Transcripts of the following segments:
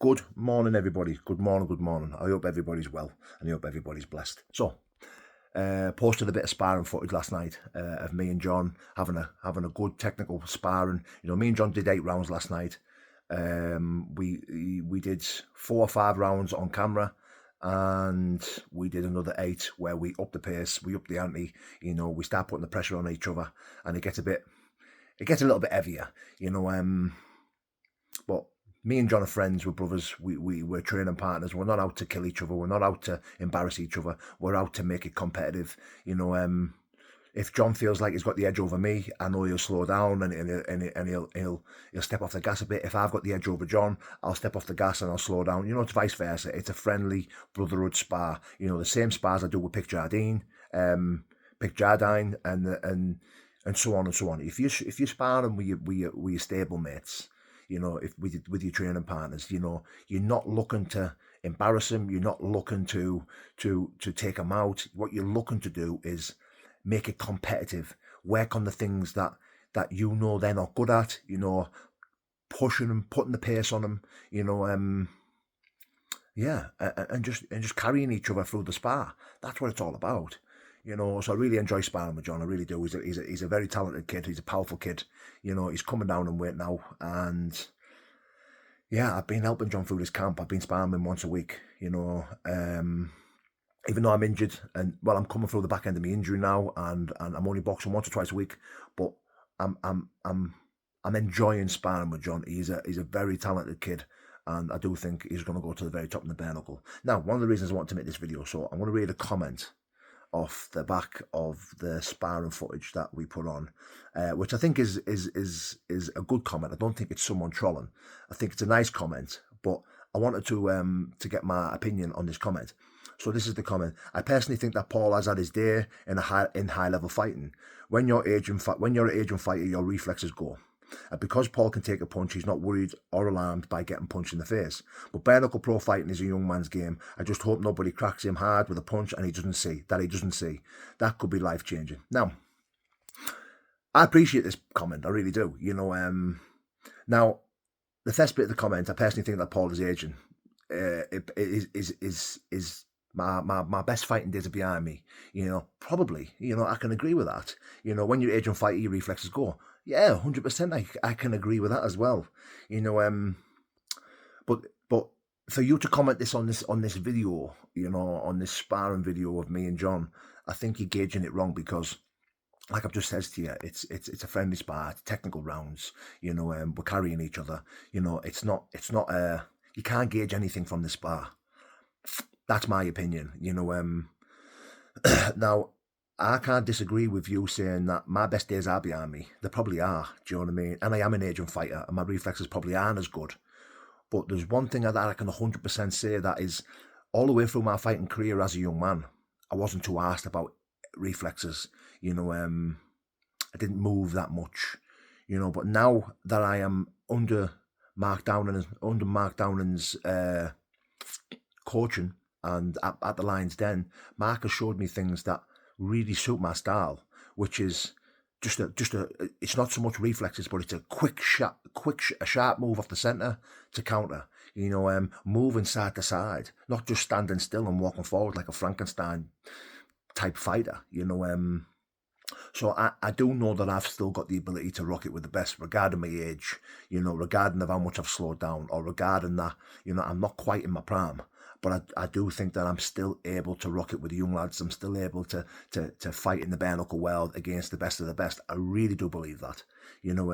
Good morning, everybody. Good morning, good morning. I hope everybody's well and I hope everybody's blessed. So, posted a bit of sparring footage last night of me and John having a good technical sparring. You know, me and John did 8 rounds last night. We did 4 or 5 rounds on camera, and we did another 8 where we upped the pace, we upped the ante. You know, we start putting the pressure on each other, and it gets a little bit heavier. You know, but me and John are friends, we're brothers, we're training partners. We're not out to kill each other, we're not out to embarrass each other, we're out to make it competitive. You know, if John feels like he's got the edge over me, I know he'll slow down and he'll step off the gas a bit. If I've got the edge over John, I'll step off the gas and I'll slow down. You know, it's vice versa. It's a friendly brotherhood spar. You know, the same spars I do with Pick Jardine, and so on and so on. If you're sparring with your stable mates, you know, if with your training partners, you know, you're not looking to embarrass them. You're not looking to take them out. What you're looking to do is make it competitive. Work on the things that you know they're not good at. You know, pushing them, putting the pace on them. You know, yeah, and just carrying each other through the spar. That's what it's all about. You know, so I really enjoy sparring with John. I really do. He's a very talented kid. He's a powerful kid. You know, he's coming down in weight now, and yeah, I've been helping John through this camp. I've been sparring with him once a week. You know, even though I'm injured, and well, I'm coming through the back end of my injury now, and I'm only boxing once or twice a week, but I'm enjoying sparring with John. He's a very talented kid, and I do think he's going to go to the very top of the bare knuckle. Now, one of the reasons I want to make this video, so I'm going to read a comment off the back of the sparring footage that we put on, which I think is a good comment. I don't think it's someone trolling. I think it's a nice comment, but I wanted to get my opinion on this comment. So this is the comment. I personally think that Paul has had his day in high level fighting. When you're an Asian fighter, your reflexes go. And because Paul can take a punch, he's not worried or alarmed by getting punched in the face. But bare knuckle pro fighting is a young man's game. I just hope nobody cracks him hard with a punch and he doesn't see. That could be life changing. Now, I appreciate this comment. I really do. You know, now the first bit of the comment, I personally think that Paul is aging. Is my best fighting days are behind me. You know, probably. You know, I can agree with that. You know, when you're Asian fighter, your reflexes go. Yeah, 100%. I can agree with that as well. You know, but for you to comment this on this video, you know, on this sparring video of me and John, I think you're gauging it wrong, because, like I've just said to you, it's a friendly spar, it's technical rounds. You know, we're carrying each other. You know, it's not you can't gauge anything from the spar. That's my opinion. You know, now, I can't disagree with you saying that my best days are behind me. They probably are, do you know what I mean? And I am an Asian fighter, and my reflexes probably aren't as good. But there's one thing that I can 100% say, that is, all the way through my fighting career as a young man, I wasn't too asked about reflexes. You know, I didn't move that much. You know, but now that I am under Mark Downing's coaching, and at the Lion's Den, Mark has showed me things that really suit my style, which is just a it's not so much reflexes, but it's a a sharp move off the center to counter. You know, moving side to side, not just standing still and walking forward like a Frankenstein type fighter. You know, so I do know that I've still got the ability to rock it with the best, regarding my age. You know, regarding of how much I've slowed down, or regarding that, you know, I'm not quite in my prime. But I do think that I'm still able to rock it with the young lads. I'm still able to fight in the bare knuckle world against the best of the best. I really do believe that. You know,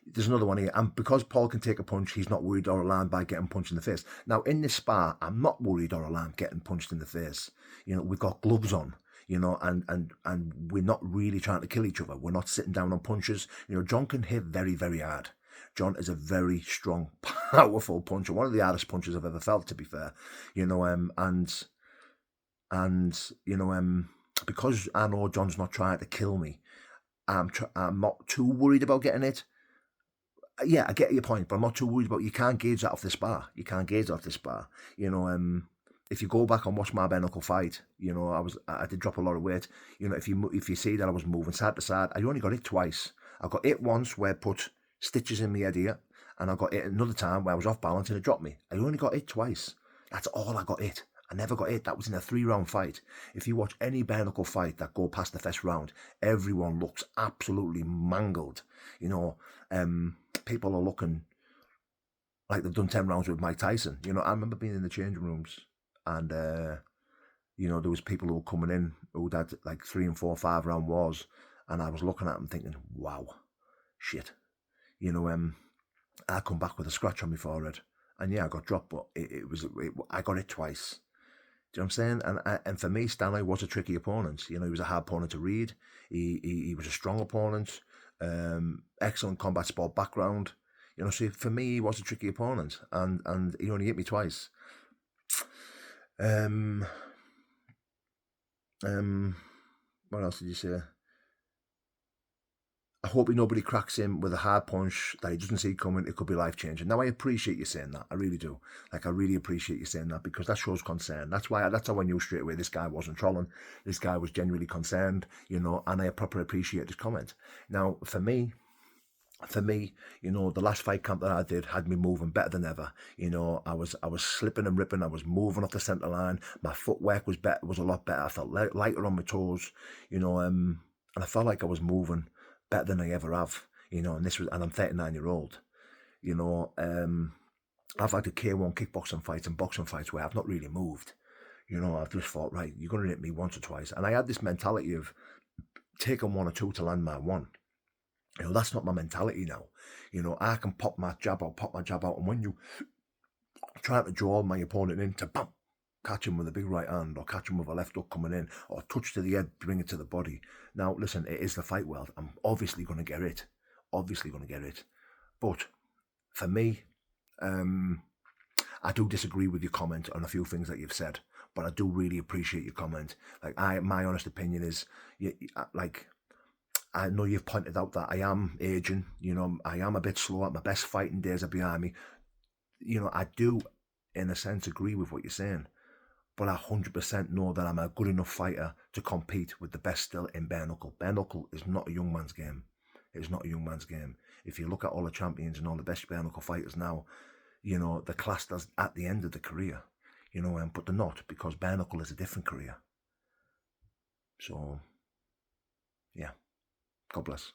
there's another one here. And because Paul can take a punch, he's not worried or alarmed by getting punched in the face. Now, in this spar, I'm not worried or alarmed getting punched in the face. You know, we've got gloves on. You know, and we're not really trying to kill each other. We're not sitting down on punches. You know, John can hit very, very hard. John is a very strong, powerful puncher. One of the hardest punches I've ever felt, to be fair. You know, and you know, because I know John's not trying to kill me, I'm not too worried about getting it. Yeah, I get your point, but I'm not too worried about. You can't gauge that off this bar. You can't gauge that off this bar. You know, if you go back and watch my bare knuckle fight, you know, I did drop a lot of weight. You know, if you see that I was moving side to side, I only got hit twice. I got hit once where I put stitches in my head here, and I got hit another time where I was off balance and it dropped me. I only got hit twice. That's all I got hit. I never got hit. That was in a 3-round fight. If you watch any bare knuckle fight that go past the first round, everyone looks absolutely mangled. You know, people are looking like they've done 10 rounds with Mike Tyson. You know, I remember being in the changing rooms and, you know, there was people who were coming in who'd had like 3 and 4, 5-round wars. And I was looking at them thinking, wow, shit. You know, I come back with a scratch on my forehead. And yeah, I got dropped, but I got it twice. Do you know what I'm saying? And for me, Stanley was a tricky opponent. You know, he was a hard opponent to read. He was a strong opponent. Excellent combat sport background. You know, so for me, he was a tricky opponent, and he only hit me twice. What else did you say? I hope nobody cracks him with a hard punch that he doesn't see coming. It could be life-changing. Now, I appreciate you saying that. I really do. Like, I really appreciate you saying that because that shows concern. That's how I knew straight away this guy wasn't trolling. This guy was genuinely concerned, you know, and I properly appreciate his comment. Now, for me, you know, the last fight camp that I did had me moving better than ever. You know, I was slipping and ripping. I was moving off the centre line. My footwork was a lot better. I felt lighter on my toes, you know, and I felt like I was moving better than I ever have, you know, and I'm 39-year-old, you know, I've had a K1 kickboxing fights and boxing fights where I've not really moved, you know, I've just thought, right, you're going to hit me once or twice, and I had this mentality of taking 1 or 2 to land my one. You know, that's not my mentality now. You know, I can pop my jab out, and when you try to draw my opponent into bam, catch him with a big right hand or catch him with a left hook coming in or touch to the head, bring it to the body. Now, listen, it is the fight world. I'm obviously going to get it. But for me, I do disagree with your comment on a few things that you've said, but I do really appreciate your comment. Like, my honest opinion is, like, I know you've pointed out that I am aging, you know, I am a bit slow. My best fighting days are behind me. You know, I do, in a sense, agree with what you're saying. But I 100% know that I'm a good enough fighter to compete with the best still in bare knuckle. Bare knuckle is not a young man's game. It is not a young man's game. If you look at all the champions and all the best bare knuckle fighters now, you know, they're classed as at the end of the career, you know, but they're not, because bare knuckle is a different career. So, yeah, God bless.